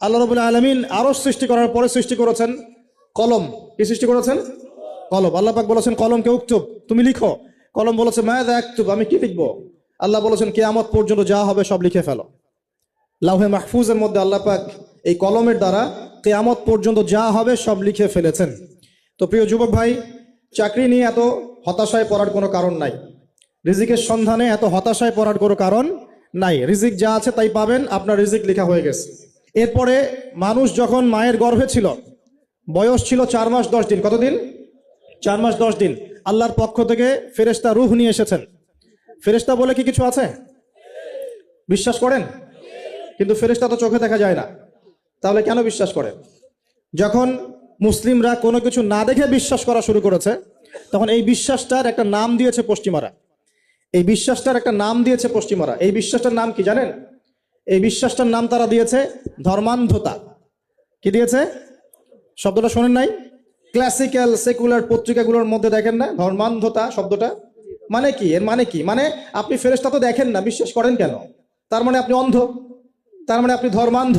আল্লাহ রাব্বুল আলামিন আরশ সৃষ্টি করার পরে সৃষ্টি করেছেন কলম। কি সৃষ্টি করেছেন? কলম। আল্লাহ পাক বলেছেন কলমকে উকতুব, তুমি লিখো। কলম বলেছে মাযা আকতুব, আমি কি লিখবো? আল্লাহ বলেছেন কিয়ামত পর্যন্ত যা হবে সব লিখে ফেলো। লাউহে মাহফুজের মধ্যে আল্লাহ পাক এই কলমের দ্বারা কিয়ামত পর্যন্ত যা হবে সব লিখে ফেলেছেন। তো প্রিয় যুবক ভাই, চাকরি নিয়ে এত হতাশায় পড়ার কোনো কারণ নাই, রিজিকের সন্ধানে এত হতাশায় পড়ার কোনো কারণ নাই। রিজিক যা আছে তাই পাবেন, আপনার রিজিক লেখা হয়ে গেছে। এরপরে মানুষ যখন মায়ের গর্ভে ছিল, বয়স ছিল 4 মাস 10 দিন। কতদিন? 4 মাস 10 দিন। আল্লাহর পক্ষ থেকে ফেরেশতা রূহ নিয়ে এসেছেন। ফেরেশতা বলে কি কিছু আছে? বিশ্বাস করেন? কিন্তু ফেরেশতা তো চোখে দেখা যায় না, তাহলে কেন বিশ্বাস করেন? যখন মুসলিমরা কোনো কিছু না দেখে বিশ্বাস করা শুরু করেছে, তখন এই বিশ্বাসটার একটা নাম দিয়েছে পশ্চিমারা। এই বিশ্বাসটার একটা নাম দিয়েছে পশ্চিমারা। এই বিশ্বাসটার নাম কি জানেন? এই বিশ্বাসটার নাম তারা দিয়েছে ধর্মান্ধতা। কি দিয়েছে? শব্দটা শোনেন নাই? ক্লাসিক্যাল সেকুলার পত্রিকাগুলোর মধ্যে দেখেন না ধর্মান্ধতা শব্দটা? মানে কি? এর মানে কি? মানে আপনি ফেরেশতা তো দেখেন না, বিশ্বাস করেন কেন? তার মানে আপনি অন্ধ, তার মানে আপনি ধর্মান্ধ।